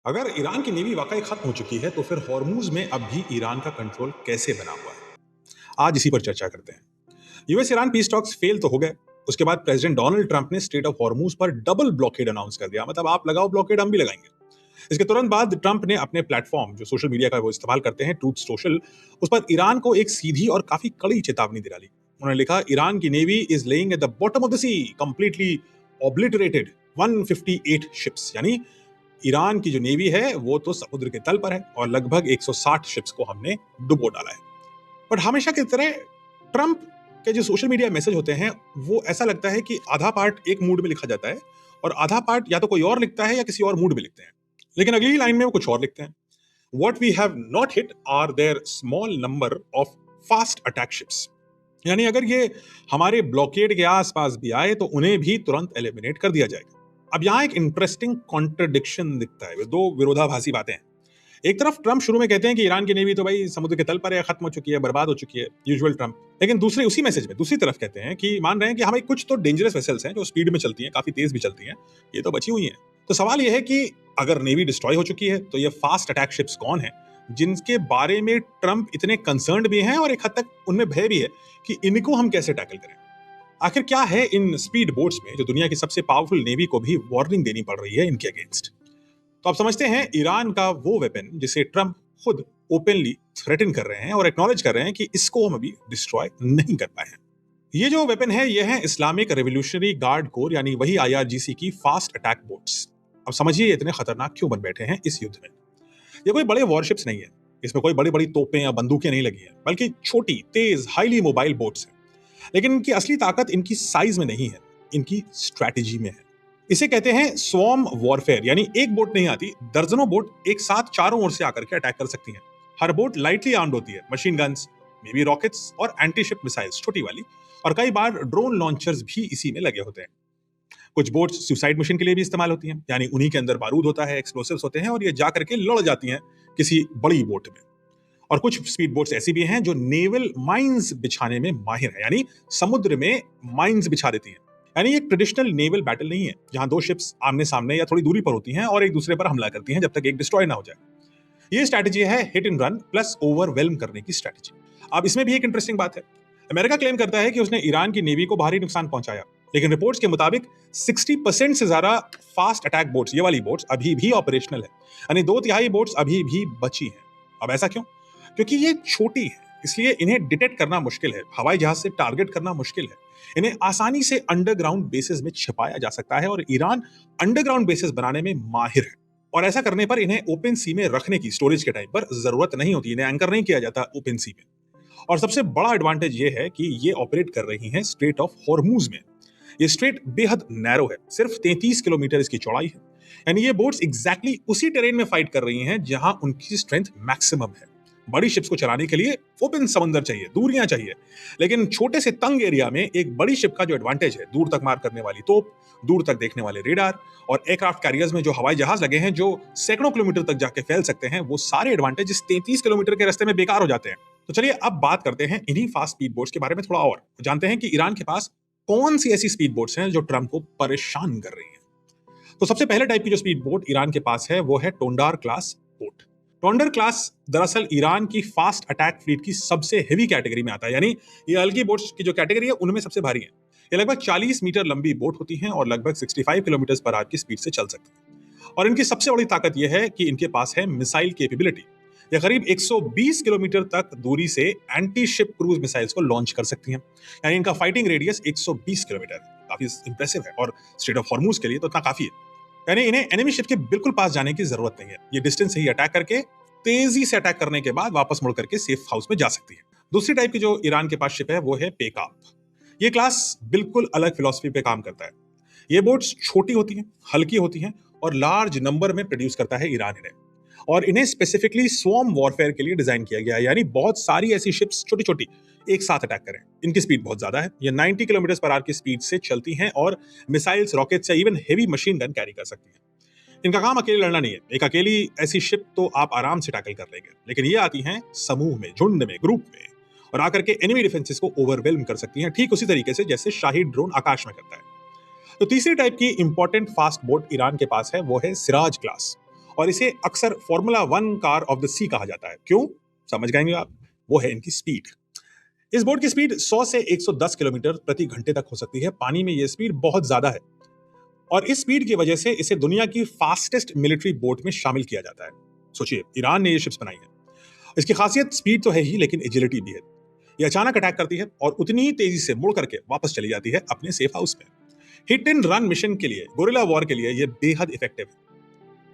अगर ईरान की नेवी वाकई खत्म हो चुकी है तो फिर हॉर्मूज में अब भी ईरान का कंट्रोल कैसे बना हुआ है? आज इसी पर चर्चा करते हैं। US Iran peace talks fail तो हो गए। उसके बाद प्रेसिडेंट डोनाल्ड ट्रंप ने स्टेट ऑफ हॉर्मूज पर डबल ब्लॉकेड अनाउंस कर दिया, मतलब आप लगाओ ब्लॉकेड, हम भी लगाएंगे। इसके तुरंत बाद ट्रंप ने अपने प्लेटफॉर्म, जो सोशल मीडिया का वो इस्तेमाल करते हैं, ट्रूथ सोशल, उस पर ईरान को एक सीधी और काफी कड़ी चेतावनी दे डाली। उन्होंने लिखा, ईरान की navy is laying at the bottom of the sea, completely obliterated 158 ships. यानी ईरान की जो नेवी है वो तो समुद्र के तल पर है और लगभग 160 शिप्स को हमने डुबो डाला है। बट हमेशा की तरह ट्रंप के जो सोशल मीडिया मैसेज होते हैं, वो ऐसा लगता है कि आधा पार्ट एक मूड में लिखा जाता है और आधा पार्ट या तो कोई और लिखता है या किसी और मूड में लिखते हैं, लेकिन अगली लाइन में वो कुछ और लिखते हैं। What we have not hit are there small number of fast attack ships. यानी अगर ये हमारे ब्लॉकेड के आसपास भी आए तो उन्हें भी तुरंत एलिमिनेट कर दिया जाएगा। अब यहाँ एक इंटरेस्टिंग कॉन्ट्रडिक्शन दिखता है, दो विरोधाभासी बातें हैं। एक तरफ ट्रंप शुरू में कहते हैं कि ईरान की नेवी तो भाई समुद्र के तल पर है, खत्म हो चुकी है, बर्बाद हो चुकी है, यूजुअल ट्रंप। लेकिन दूसरे उसी मैसेज में दूसरी तरफ कहते हैं कि मान रहे हैं कि हमें कुछ तो डेंजरस वेसल्स हैं जो स्पीड में चलती हैं, काफी तेज भी चलती हैं, ये तो बची हुई हैं। तो सवाल यह है कि अगर नेवी डिस्ट्रॉय हो चुकी है तो ये फास्ट अटैक शिप्स कौन है जिनके बारे में ट्रंप इतने कंसर्न्ड भी हैं और एक हद तक उनमें भय भी है कि इनको हम कैसे टैकल करें। आखिर क्या है इन स्पीड बोट्स में जो दुनिया की सबसे पावरफुल नेवी को भी वार्निंग देनी पड़ रही है इनके अगेंस्ट? तो आप समझते हैं ईरान का वो वेपन जिसे ट्रंप खुद ओपनली थ्रेटन कर रहे हैं और एक्नॉलेज कर रहे हैं कि इसको हम अभी डिस्ट्रॉय नहीं कर पाए हैं। ये जो वेपन है ये है इस्लामिक रेवोल्यूशनरी गार्ड कोर, यानी वही आईआरजीसी की फास्ट अटैक बोट्स। अब समझिए ये इतने खतरनाक क्यों बन बैठे हैं इस युद्ध में। ये कोई बड़े वॉरशिप्स नहीं है, इसमें कोई बड़ी बड़ी तोपें या बंदूकें नहीं लगी हैं, बल्कि छोटी, तेज, हाईली मोबाइल बोट्स हैं। लेकिन इनकी असली ताकत इनकी साइज में नहीं है, इनकी स्ट्रैटेजी में है। इसे कहते हैं स्वॉर्म वॉरफेयर, यानी एक बोट नहीं आती, दर्जनों बोट एक साथ चारों ओर से आकर के अटैक कर सकती हैं। हर बोट लाइटली आर्म्ड होती है, machine guns, may be rockets और एंटी शिप मिसाइल्स छोटी वाली, और कई बार ड्रोन लॉन्चर्स भी इसी में लगे होते हैं। कुछ बोट्स सुसाइड मिशन के लिए भी इस्तेमाल होती हैं, यानी उन्हीं के अंदर बारूद होता है, एक्सप्लोसिव्स होते हैं और ये जा करके लड़ जाती हैं किसी बड़ी बोट में। और कुछ स्पीड बोट्स ऐसी भी हैं जो नेवल माइंस बिछाने में माहिर है, यानी समुद्र में माइंस बिछा देती हैं। यानी एक ट्रेडिशनल नेवल बैटल नहीं है जहां दो शिप्स आमने सामने या थोड़ी दूरी पर होती हैं और एक दूसरे पर हमला करती हैं जब तक एक डिस्ट्रॉय ना हो जाए। ये स्ट्रैटेजी है hit and run plus overwhelm करने की स्ट्रैटेजी। अब इसमें भी एक इंटरेस्टिंग बात है। अमेरिका क्लेम करता है कि उसने ईरान की नेवी को भारी नुकसान पहुंचाया, लेकिन रिपोर्ट्स के मुताबिक 60% से ज्यादा फास्ट अटैक बोट्स, ये वाली बोट्स, अभी भी ऑपरेशनल है। यानी 2/3 बोट्स अभी भी बची हैं। अब ऐसा क्यों? क्योंकि ये छोटी है, इसलिए इन्हें डिटेक्ट करना मुश्किल है, हवाई जहाज से टारगेट करना मुश्किल है। इन्हें आसानी से अंडरग्राउंड बेसिस में छिपाया जा सकता है और ईरान अंडरग्राउंड बेसिस बनाने में माहिर है। और ऐसा करने पर इन्हें ओपन सी में रखने की, स्टोरेज के टाइम पर जरूरत नहीं होती, इन्हें एंकर नहीं किया जाता ओपन सी में। और सबसे बड़ा एडवांटेज ये है कि ये ऑपरेट कर रही हैं स्ट्रेट ऑफ हॉर्मूज में। ये स्ट्रेट बेहद नैरो है, सिर्फ 33 किलोमीटर इसकी चौड़ाई है। यानी ये बोट्स एग्जैक्टली उसी टेरेन में फाइट कर रही हैं जहां उनकी स्ट्रेंथ मैक्सिमम है। बड़ी शिप्स को चलाने के लिए ओपन समंदर चाहिए, दूरियां चाहिए, लेकिन छोटे से तंग एरिया में एक बड़ी शिप का जो एडवांटेज है, दूर तक मार करने वाली तोप, दूर तक देखने वाले रेडार और एयरक्राफ्ट कैरियर्स में जो हवाई जहाज लगे हैं जो सैकड़ों किलोमीटर तक जाके फैल सकते हैं, वो सारे एडवांटेज इस 33 किलोमीटर के रास्ते में बेकार हो जाते हैं। तो चलिए अब बात करते हैं इन्हीं फास्ट स्पीड बोट्स के बारे में थोड़ा और जानते हैं कि ईरान के पास कौन सी ऐसी स्पीड बोट्स हैं जो ट्रंप को परेशान कर रही हैं। तो सबसे पहले टाइप की जो स्पीड बोट ईरान के पास है वो है टोंडार क्लास बोट। टोंडर क्लास दरअसल ईरान की फास्ट अटैक फ्लीट की सबसे हेवी कैटेगरी में आता है, यानी ये हल्की बोट्स की जो कैटेगरी है उनमें सबसे भारी है। ये लगभग 40 मीटर लंबी बोट होती हैं और लगभग 65 किलोमीटर पर आवर की स्पीड से चल सकती हैं। और इनकी सबसे बड़ी ताकत यह है कि इनके पास है मिसाइल कैपेबिलिटी। ये करीब 120 किलोमीटर तक दूरी से एंटी शिप क्रूज मिसाइल्स को लॉन्च कर सकती हैं। यानी इनका फाइटिंग रेडियस 120 किलोमीटर है, काफी इंप्रेसिव है और स्ट्रेट ऑफ हॉर्मूज के लिए तो इतना काफी है। यानी इन्हें एनिमी शिप के बिल्कुल पास जाने की जरूरत नहीं है, ये डिस्टेंस से ही अटैक करके, तेजी से अटैक करने के बाद वापस मुड़ करके सेफ हाउस में जा सकती है। दूसरी टाइप की जो ईरान के पास शिप है वो है पेकाप। ये क्लास बिल्कुल अलग फिलॉसफी पे काम करता है। ये बोट्स छोटी होती हैं, हल्की होती हैं और लार्ज नंबर में प्रोड्यूस करता है ईरान इन्हें। और इन्हें स्पेसिफिकली स्वॉर्म वॉरफेयर के लिए डिजाइन किया गया है, यानी बहुत सारी ऐसी शिप्स छोटी छोटी एक साथ अटैक करें। इनकी स्पीड बहुत ज्यादा है, ये 90 किलोमीटर पर आवर की स्पीड से चलती हैं और मिसाइल्स, रॉकेट्स या even heavy machine gun carry कर सकती हैं। इनका काम अकेले लड़ना नहीं है, एक अकेली ऐसी शिप तो आप आराम से टैकल कर लेंगे, लेकिन ये आती हैं समूह में, झुंड में, ग्रुप में, और आकर के एनिमी डिफेंसेस को ओवरवेल्म कर सकती हैं, ठीक उसी तरीके से जैसे शाहीद ड्रोन आकाश में करता है। तो तीसरी टाइप की इंपॉर्टेंट फास्ट बोट ईरान के पास है वो है सिराज क्लास। और इसे अक्सर formula one car of the sea कहा जाता है। क्यों? समझ गएंगे आप। वो है इनकी स्पीड। इस बोट की स्पीड 100 से 110 किलोमीटर प्रति घंटे तक हो सकती है। पानी में यह स्पीड बहुत ज्यादा है और इस स्पीड की वजह से इसे दुनिया की फास्टेस्ट मिलिट्री बोट में शामिल किया जाता है। सोचिए, ईरान ने ये शिप्स बनाई है। इसकी खासियत स्पीड तो है ही, लेकिन एजिलिटी भी है। ये अचानक अटैक करती है और उतनी ही तेजी से मुड़ करके वापस चली जाती है अपने सेफ हाउस में। हिट एंड रन मिशन के लिए, गोरिल्ला वॉर के लिए ये बेहद इफेक्टिव है।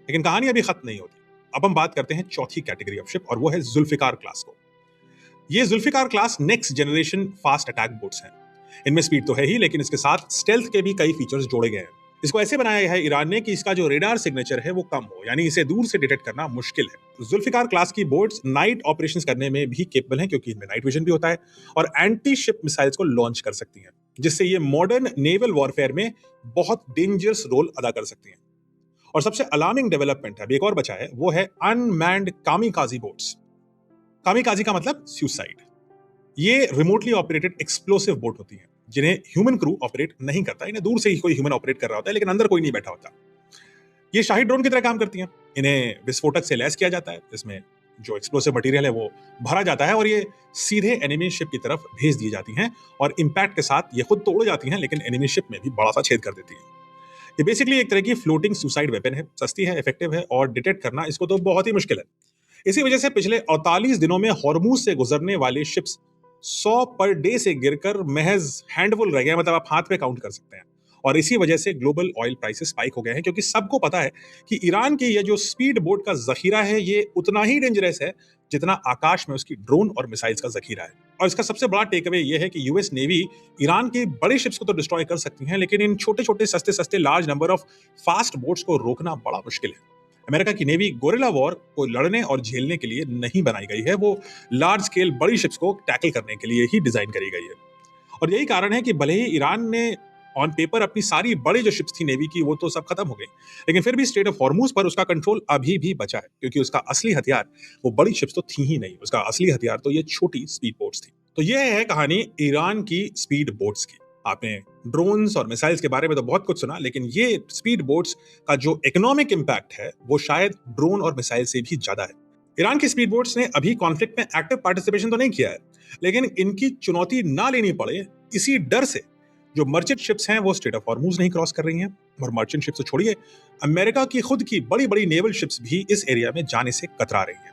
लेकिन कहानी अभी खत्म नहीं होती। अब हम बात करते हैं चौथी कैटेगरी ऑफ शिप और वो है जुल्फिकार क्लास को। ये Zulfiqar class next generation fast attack boats हैं। इनमें स्पीड तो है ही, लेकिन इसके साथ स्टेल्थ के भी कई फीचर्स जोड़े गए हैं। इसको ऐसे बनाया गया है ईरान ने कि इसका जो रेडार सिग्नेचर है वो कम हो, यानी इसे दूर से डिटेक्ट करना मुश्किल है। जुल्फिकार क्लास की बोट्स नाइट ऑपरेशंस करने में भी केपेबल हैं, क्योंकि इनमें नाइट विजन भी होता है और एंटी शिप मिसाइल्स को लॉन्च कर सकती हैं, जिससे ये मॉडर्न नेवल वॉरफेयर में बहुत डेंजरस रोल अदा कर सकती हैं। और सबसे अलार्मिंग डेवलपमेंट है, अभी एक और बचा है, वो है अनमैन्ड कामिकाजी बोट्स। कामिकाजी का मतलब सुसाइड। ये रिमोटली ऑपरेटेड एक्सप्लोसिव बोट होती हैं, जिन्हें ह्यूमन क्रू ऑपरेट नहीं करता। इन्हें दूर से ही कोई ह्यूमन ऑपरेट कर रहा होता है, लेकिन अंदर कोई नहीं बैठा होता। ये शाही ड्रोन की तरह काम करती हैं। इन्हें विस्फोटक से लैस किया जाता है, इसमें जो एक्सप्लोसिव मटेरियल है वो भरा जाता है और ये सीधे एनिमी शिप की तरफ भेज दी जाती हैं और इंपैक्ट के साथ ये खुद तो उड़ जाती हैं, लेकिन एनिमी शिप में भी बड़ा सा छेद कर देती हैं। ये बेसिकली एक तरह की फ्लोटिंग सुसाइड वेपन है। सस्ती है, इफेक्टिव है और डिटेक्ट करना इसको तो बहुत ही मुश्किल है। इसी वजह से पिछले 48 दिनों में हॉर्मूज से गुजरने वाले शिप्स 100 पर डे से गिरकर महज हैंडफुल रह गए, मतलब आप हाथ पे काउंट कर सकते हैं। और इसी वजह से ग्लोबल ऑयल प्राइसेस स्पाइक हो गए हैं, क्योंकि सबको पता है कि ईरान की ये जो स्पीड बोट का जखीरा है ये उतना ही डेंजरस है जितना आकाश में उसकी ड्रोन और मिसाइल्स का जखीरा है। और इसका सबसे बड़ा टेक अवे ये है कि यूएस नेवी ईरान की बड़ी शिप्स को तो डिस्ट्रॉय कर सकती है, लेकिन इन छोटे छोटे सस्ते सस्ते large number of fast boats को रोकना बड़ा मुश्किल है। अमेरिका की नेवी गोरिल्ला वॉर को लड़ने और झेलने के लिए नहीं बनाई गई है, वो लार्ज स्केल बड़ी शिप्स को टैकल करने के लिए ही डिजाइन करी गई है। और यही कारण है कि भले ही ईरान ने ऑन पेपर अपनी सारी बड़ी जो शिप्स थी नेवी की वो तो सब खत्म हो गई, लेकिन फिर भी स्ट्रेट ऑफ हॉर्मूज पर उसका कंट्रोल अभी भी बचा है, क्योंकि उसका असली हथियार वो बड़ी शिप्स तो थी ही नहीं। उसका असली हथियार तो ये छोटी स्पीड बोट्स थी। तो ये है कहानी ईरान की स्पीड बोट्स की। आपने ड्रोन्स और मिसाइल्स के बारे में तो बहुत कुछ सुना, लेकिन ये स्पीड बोट्स का जो इकोनॉमिक इंपैक्ट है वो शायद ड्रोन और मिसाइल से भी ज्यादा है। ईरान की स्पीड बोट्स ने अभी कॉन्फ्लिक्ट में एक्टिव पार्टिसिपेशन तो नहीं किया है, लेकिन इनकी चुनौती ना लेनी पड़े इसी डर से जो मर्चेंट शिप्स हैं वो स्ट्रेट ऑफ हॉर्मूज नहीं क्रॉस कर रही हैं। और मर्चेंट शिप्स तो छोड़िए, अमेरिका की खुद की बड़ी बड़ी नेवल शिप्स भी इस एरिया में जाने से कतरा रही हैं।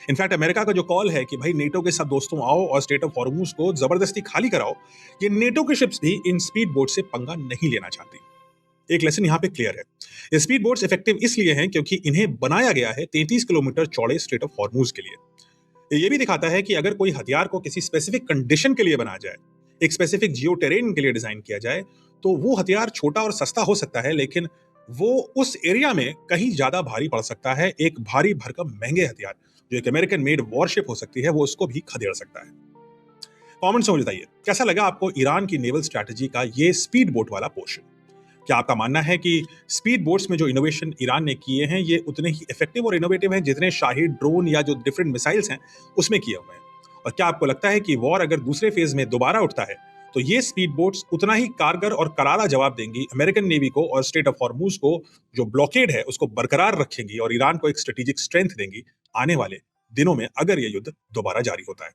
इनफैक्ट अमेरिका का जो कॉल है कि भाई नेटो के सब दोस्तों आओ और स्ट्रेट ऑफ हॉर्मूज को जबरदस्ती खाली कराओ, ये नेटो के शिप्स भी इन स्पीड बोट से पंगा नहीं लेना चाहती। एक लेसन यहाँ पे क्लियर है, ये स्पीड बोट्स इफेक्टिव इसलिए हैं क्योंकि इन्हें बनाया गया है 33 किलोमीटर चौड़े स्ट्रेट ऑफ हॉर्मूज के लिए। ये भी दिखाता है कि अगर कोई हथियार को किसी स्पेसिफिक कंडीशन के लिए बनाया जाए, एक स्पेसिफिक जियो टेरेन के लिए डिजाइन किया जाए, तो वो हथियार छोटा और सस्ता हो सकता है, लेकिन वो उस एरिया में कहीं ज्यादा भारी पड़ सकता है। एक भारी भरकम महंगे हथियार जो एक अमेरिकन मेड वॉरशिप हो सकती है वो उसको भी खदेड़ सकता है। कमेंट्स में बताइए कैसा लगा आपको ईरान की नेवल स्ट्रैटेजी का ये स्पीड बोट वाला पोर्शन। क्या आपका मानना है कि स्पीड बोट्स में जो इनोवेशन ईरान ने किए हैं ये उतने ही इफेक्टिव और इनोवेटिव हैं जितने शाही ड्रोन या जो डिफरेंट मिसाइल्स हैं उसमें किए हुए हैं? और क्या आपको लगता है कि वॉर अगर दूसरे फेज में दोबारा उठता है तो ये स्पीड बोट्स उतना ही कारगर और करारा जवाब देंगी अमेरिकन नेवी को और स्ट्रेट ऑफ हॉर्मूज को जो ब्लॉकेड है उसको बरकरार रखेंगी और ईरान को एक स्ट्रेटेजिक स्ट्रेंथ देंगी आने वाले दिनों में, अगर ये युद्ध दोबारा जारी होता है?